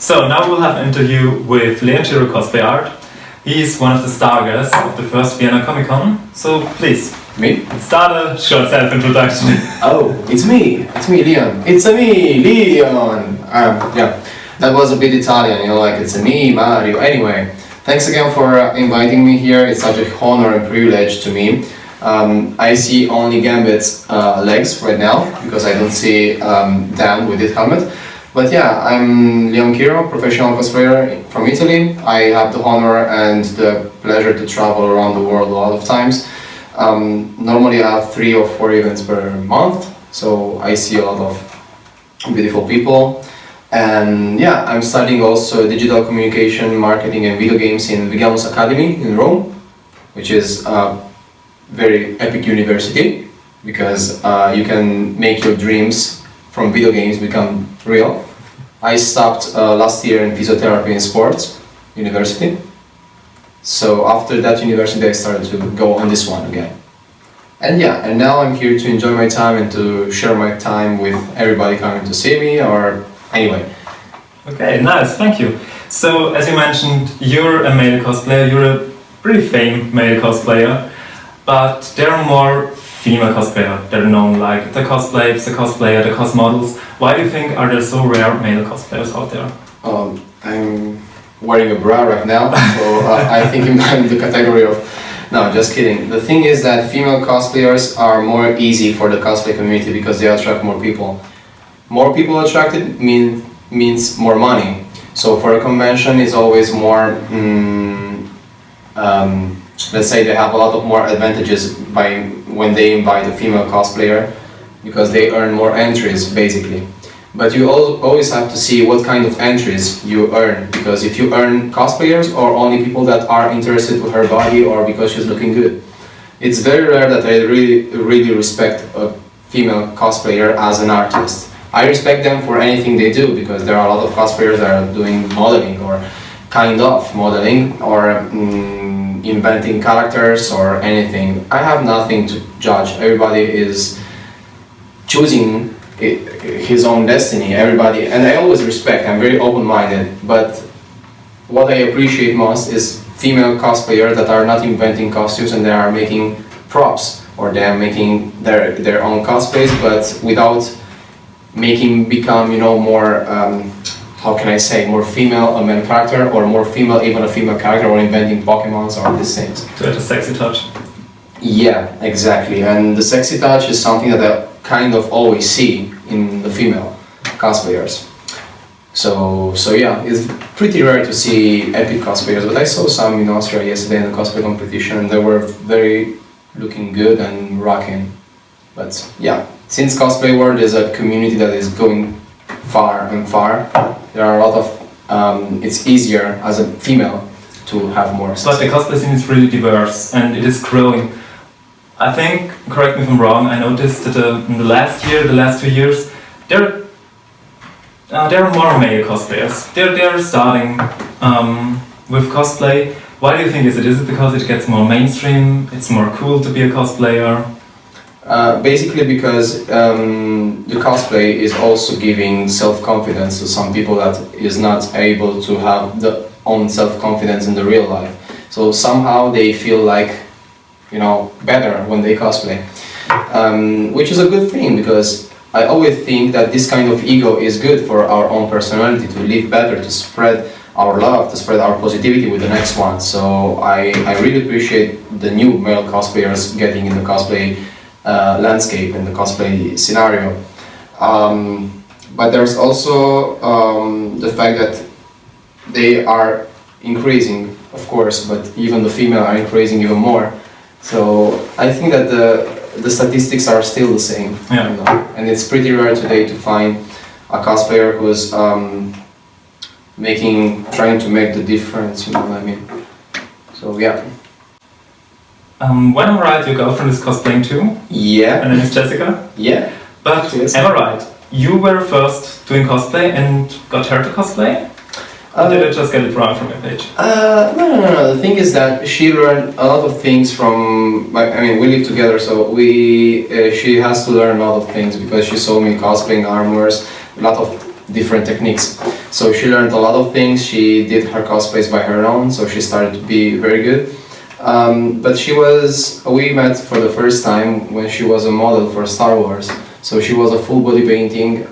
So now we'll have an interview with Chiro cosplay art. He's one of the Stargast of the first Vienna Comic Con. So please, Me? start a short self-introduction. Oh, it's me, Leon. It's a me, Leon. Yeah, that was a bit Italian, like it's a me, Mario. Anyway, thanks again for inviting me here. It's such an honor and privilege to me. I see only Gambit's legs right now because I don't see Dan with his helmet. But yeah, I'm Leon Chiro, professional cosplayer from Italy. I have the honor and the pleasure to travel around the world a lot of times. Normally I have 3 or 4 events per month, so I see a lot of beautiful people. And yeah, I'm studying also digital communication, marketing and video games in Vienna Academy in Rome, which is a very epic university because you can make your dreams from video games become real. I stopped last year in physiotherapy and sports university. So after that university I started to go on this one again. And yeah, and now I'm here to enjoy my time and to share my time with everybody coming to see me or anyway. Okay, nice, thank you. So as you mentioned, you're a male cosplayer, you're a pretty famous male cosplayer, but there are more female cosplayers. They're known like the cosplays, the cosplayer, the cosmodels. Why do you think are there so rare male cosplayers out there? I'm wearing a bra right now, so I think I'm in the category of... No, just kidding. The thing is that female cosplayers are more easy for the cosplay community because they attract more people. More people attracted means more money. So for a convention it's always more... let's say they have a lot of more advantages by when they invite a female cosplayer because they earn more entries basically. But you always have to see what kind of entries you earn, because if you earn cosplayers or only people that are interested with her body or because she's looking good. It's very rare that I really respect a female cosplayer as an artist. I respect them for anything they do because there are a lot of cosplayers that are doing modeling or kind of modeling or inventing characters or anything. I have nothing to judge. Everybody is choosing his own destiny, everybody, and I always respect, I'm very open-minded, but what I appreciate most is female cosplayers that are not inventing costumes and they are making props or they are making their own cosplays, but without making become, more how can I say, more female a male character or more female even a female character or inventing Pokemons or these things. To have a sexy touch. Yeah, exactly, and the sexy touch is something that I kind of always see in the female cosplayers. So yeah, it's pretty rare to see epic cosplayers, but I saw some in Austria yesterday in the cosplay competition and they were very looking good and rocking. But yeah, since cosplay world is a community that is going far and far, there are a lot of, it's easier as a female to have more success. But the cosplay scene is really diverse and it is growing. I think, correct me if I'm wrong, I noticed that in the last 2 years, there are more male cosplayers. They're starting with cosplay. Why do you think is it? Is it because it gets more mainstream, it's more cool to be a cosplayer? Basically because the cosplay is also giving self-confidence to some people that is not able to have their own self-confidence in the real life. So somehow they feel like, better when they cosplay, which is a good thing because I always think that this kind of ego is good for our own personality, to live better, to spread our love, to spread our positivity with the next one. So I really appreciate the new male cosplayers getting in the cosplay landscape and the cosplay scenario. But there's also the fact that they are increasing, of course, but even the female are increasing even more. So I think that the statistics are still the same, and it's pretty rare today to find a cosplayer who's trying to make the difference, you know what I mean? So yeah. When I'm right, your girlfriend is cosplaying too? Yeah. Her name is Jessica? Yeah. But yes. Am I right? You were first doing cosplay and got her to cosplay? Or did I just get it wrong from your page? No. The thing is that she learned a lot of things from... we live together, so she has to learn a lot of things because she saw me cosplaying armors, a lot of different techniques. So she learned a lot of things. She did her cosplays by her own, so she started to be very good. But we met for the first time when she was a model for Star Wars. So she was a full body painting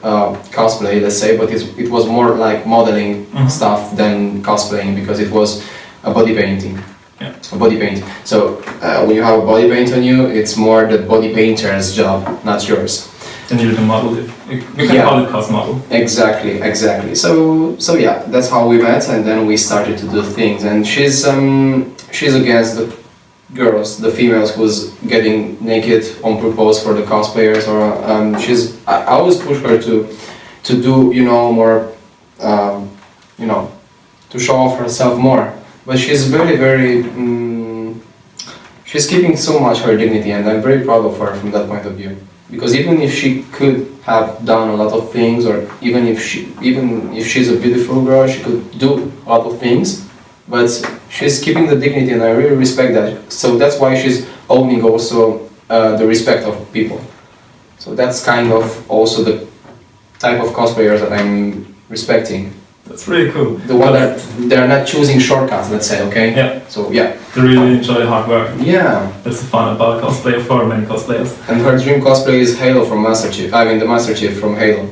cosplay, let's say, but it was more like modeling stuff than cosplaying, because it was a body painting. Yeah. A body paint. So when you have a body paint on you, it's more the body painter's job, not yours. And you're the model. You can call it cos model. Exactly. So yeah, that's how we met, and then we started to do things. And she's against the girls, the females who's getting naked on purpose for the cosplayers, or I always push her to do more, to show off herself more. But she's very she's keeping so much her dignity, and I'm very proud of her from that point of view. Because even if she could have done a lot of things, or even if she's a beautiful girl, she could do a lot of things, but she's keeping the dignity, and I really respect that. So that's why she's owning also the respect of people. So that's kind of also the type of cosplayers that I'm respecting. That's really cool. The one that they're not choosing shortcuts, let's say, okay? Yeah. So yeah. They really enjoy hard work. Yeah. That's the fun about cosplay for many cosplayers. And her dream cosplay is Halo from Master Chief. I mean the Master Chief from Halo.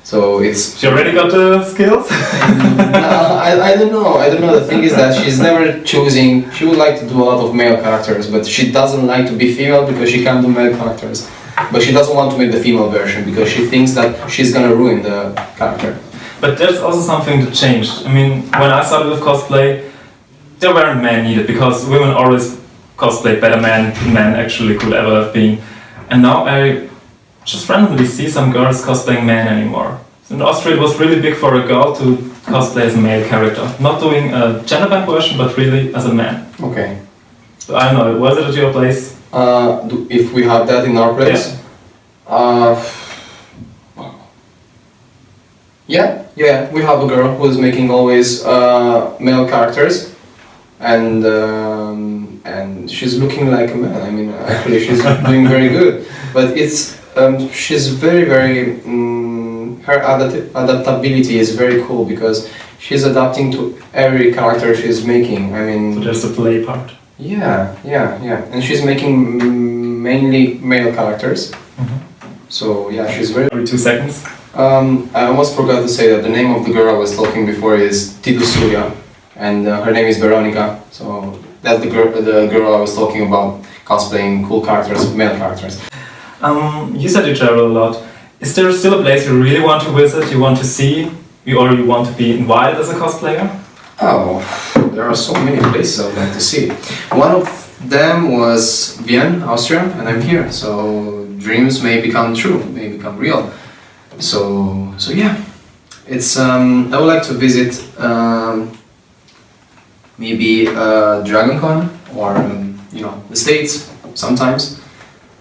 So it's... She already got the skills? I don't know. The thing is that she's never choosing... She would like to do a lot of male characters, but she doesn't like to be female because she can't do male characters. But she doesn't want to make the female version because she thinks that she's gonna ruin the character. But there's also something that changed. I mean, when I started with cosplay, there weren't men needed, because women always cosplayed better than men actually could ever have been. And now I just randomly see some girls cosplaying men anymore. In Austria it was really big for a girl to cosplay as a male character. Not doing a gender band version, but really as a man. Okay. So I don't know, was it at your place? If we have that in our place? Yeah, we have a girl who is making always male characters, and she's looking like a man. I mean, actually, she's doing very good. But she's very her adaptability is very cool, because she's adapting to every character she's making. I mean, so there's the play part. Yeah, and she's making mainly male characters. So yeah, she's very... Every 2 seconds. I almost forgot to say that the name of the girl I was talking before is Tidu Surya, and her name is Veronica. So that's the girl I was talking about, cosplaying cool characters, male characters. You said you travel a lot. Is there still a place you really want to visit, you want to see, or you want to be invited as a cosplayer? Oh, there are so many places I would like to see. One of them was Vienna, Austria, and I'm here. So dreams may become true, may become real. So yeah, it's I would like to visit maybe DragonCon, or the States sometimes.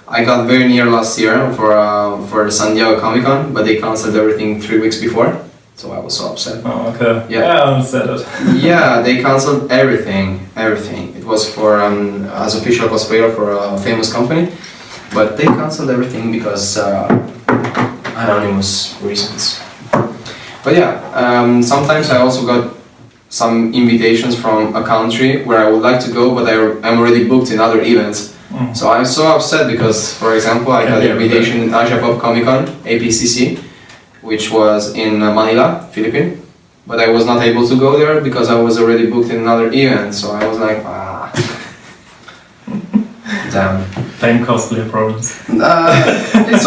I got very near last year for the San Diego Comic Con, but they canceled everything 3 weeks before, so I was so upset. Oh, okay. Yeah, I understand it. Yeah, they canceled everything. It was for as official cosplayer for a famous company, but they canceled everything because anonymous reasons. But yeah, sometimes I also got some invitations from a country where I would like to go, but I'm already booked in other events. So I'm so upset because, for example, I got an invitation in Asia Pop Comic Con, APCC, which was in Manila, Philippines. But I was not able to go there because I was already booked in another event. So I was like, damn. Same cosplay problems. It's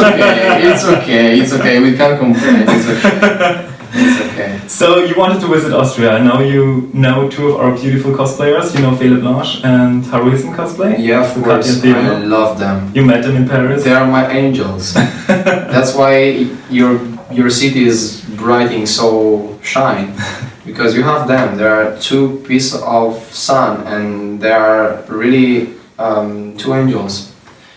okay. We can't complain. It's okay. So you wanted to visit Austria. I know you know 2 of our beautiful cosplayers. You know Philippe Blanche and Harrison cosplay. Yeah, of course. I love them. You met them in Paris. They are my angels. That's why your city is brighting so shine, because you have them. There are 2 pieces of sun, and they are really 2 angels.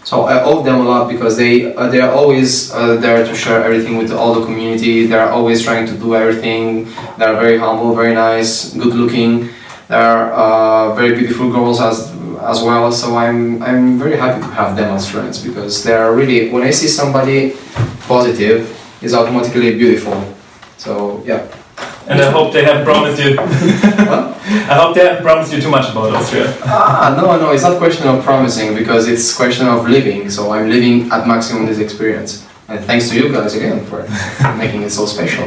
So I owe them a lot, because they are always there to share everything with all the community. They are always trying to do everything. They are very humble, very nice, good looking. They are very beautiful girls as well. So I'm very happy to have them as friends, because they are really, when I see somebody positive, is automatically beautiful. So yeah. And I hope they haven't promised you. I hope they haven't promised you too much about Austria. No, it's not question of promising because it's question of living. So I'm living at maximum this experience. And thanks to you guys again for making it so special.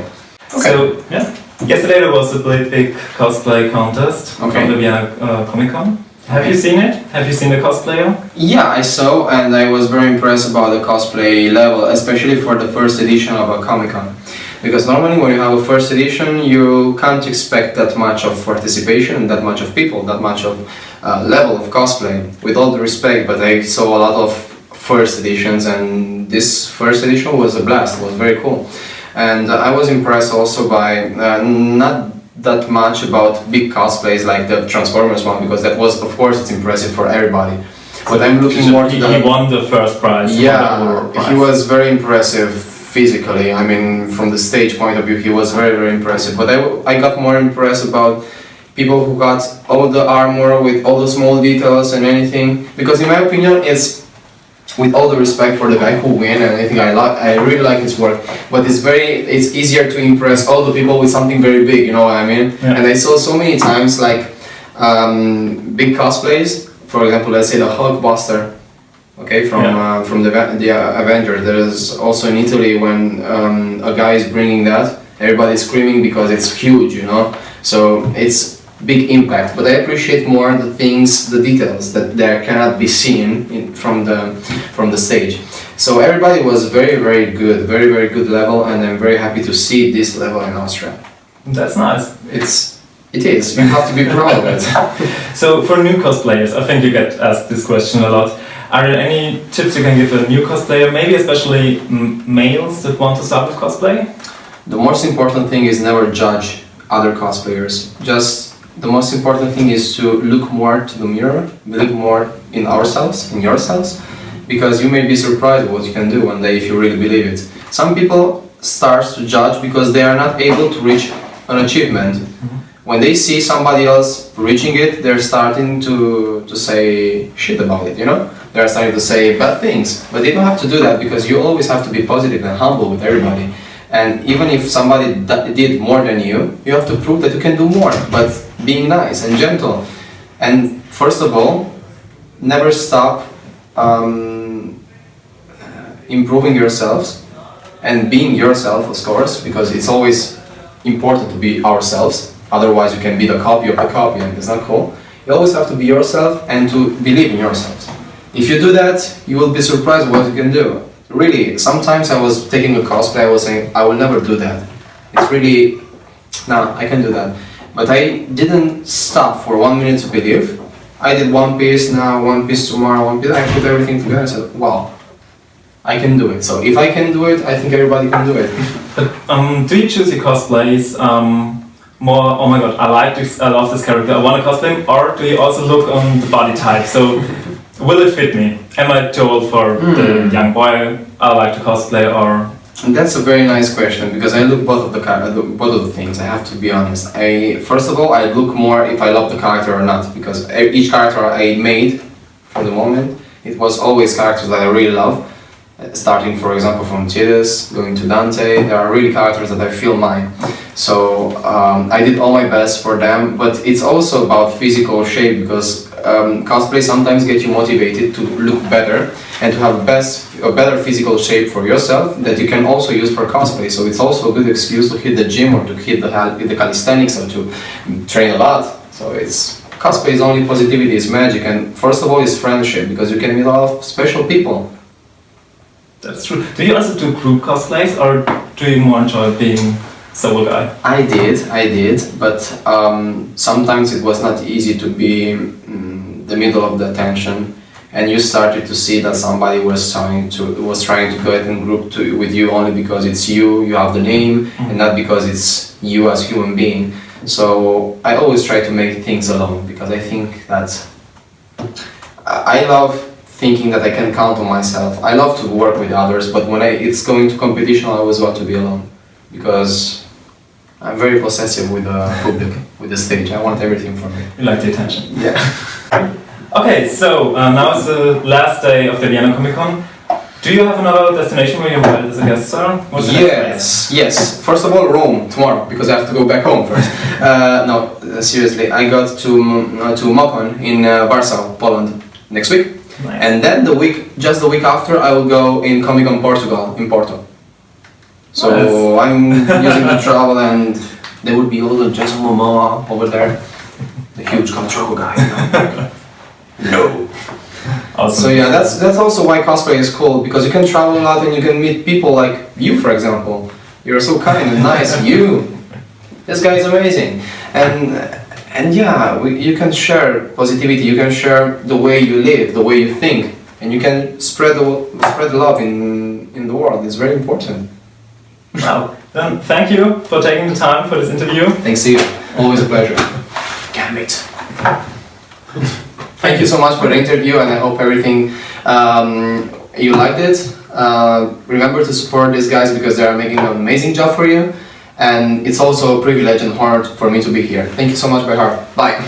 Okay. So yeah, yesterday there was a big cosplay contest from the Vienna Comic Con. Have you seen it? Have you seen the cosplayer? Yeah, I saw, and I was very impressed about the cosplay level, especially for the first edition of a Comic Con. Because normally when you have a first edition, you can't expect that much of participation, that much of people, that much of level of cosplay. With all the respect, but I saw a lot of first editions, and this first edition was a blast. It was very cool, and I was impressed also by not that much about big cosplays like the Transformers one, because that was, of course, it's impressive for everybody. But I'm looking more to the... He won the first prize. Yeah, he was very impressive physically. I mean, from the stage point of view, he was very impressive. But I got more impressed about people who got all the armor with all the small details and anything. Because in my opinion, it's, with all the respect for the guy who won, and I think I really like his work, but it's easier to impress all the people with something very big, you know what I mean? Yeah. And I saw so many times like big cosplays. For example, let's say the Hulkbuster, okay, from the Avenger. There's also in Italy when a guy is bringing that, everybody's screaming because it's huge, you know. So it's big impact, but I appreciate more the things, the details that there cannot be seen from the stage. So everybody was very good, very good level, and I'm very happy to see this level in Austria. That's nice. It is. You have to be proud of it. So for new cosplayers, I think you get asked this question a lot. Are there any tips you can give a new cosplayer, maybe especially males that want to start with cosplay? The most important thing is never judge other cosplayers. Just the most important thing is to look more to the mirror, believe more in ourselves, in yourselves, because you may be surprised what you can do one day if you really believe it. Some people start to judge because they are not able to reach an achievement. Mm-hmm. When they see somebody else reaching it, they're starting to say shit about it, you know? They're starting to say bad things, but they don't have to do that because you always have to be positive and humble with everybody. And even if somebody did more than you have to prove that you can do more, but being nice and gentle. And first of all, never stop improving yourselves and being yourself, of course, because it's always important to be ourselves. Otherwise you can be the copy of the copy and it's not cool. You always have to be yourself and to believe in yourselves. If you do that, you will be surprised what you can do. Really, sometimes I was taking a cosplay, I was saying, I will never do that. It's really, no, I can do that. But I didn't stop for 1 minute to believe. I did one piece now, one piece tomorrow, one piece, I put everything together and said, wow, I can do it. So if I can do it, I think everybody can do it. But do you choose your cosplays more, oh my god, I love this character, I want to cosplay him, or do you also look on the body type? So, will it fit me? Am I too old for the young boy I like to cosplay, or? That's a very nice question, because I look both of the things, I have to be honest. First of all, I look more if I love the character or not, because each character I made, for the moment, it was always characters that I really love. Starting, for example, from Titus, going to Dante, there are really characters that I feel mine. So I did all my best for them, but it's also about physical shape, because cosplay sometimes gets you motivated to look better and to have a better physical shape for yourself that you can also use for cosplay. So it's also a good excuse to hit the gym or to hit the calisthenics or to train a lot. So cosplay is only positivity, is magic, and first of all is friendship, because you can meet a lot of special people. That's true. Do you also do group cosplays, or do you more enjoy being solo guy? I did, but sometimes it was not easy to be the middle of the attention, and you started to see that somebody was trying to go in group with you only because it's you have the name, and not because it's you as human being. So I always try to make things alone, because I think that I love thinking that I can count on myself. I love to work with others, but when it's going to competition, I always want to be alone, because I'm very possessive with the public, with the stage. I want everything from it. You like the attention. Yeah. Okay, so now is the last day of the Vienna Comic Con. Do you have another destination where you're invited as a guest star? What's the next place? Yes. First of all, Rome tomorrow because I have to go back home first. No, seriously, I got to Mokon in Warsaw, Poland next week, Nice. and then the week after, I will go in Comic Con Portugal in Porto. So Nice. I'm using the travel, and there would be all the Jason Momoa over there, the huge control guy. No. Awesome. So yeah, that's also why cosplay is cool, because you can travel a lot and you can meet people like you, for example. You're so kind and nice. This guy is amazing, and yeah, you can share positivity. You can share the way you live, the way you think, and you can spread love in the world. It's very important. Wow. Then thank you for taking the time for this interview. Thanks to you. Always a pleasure. Gambit. Thank you so much for the interview, and I hope everything you liked it. Remember to support these guys because they are making an amazing job for you, and it's also a privilege and honor for me to be here. Thank you so much, by heart. Bye.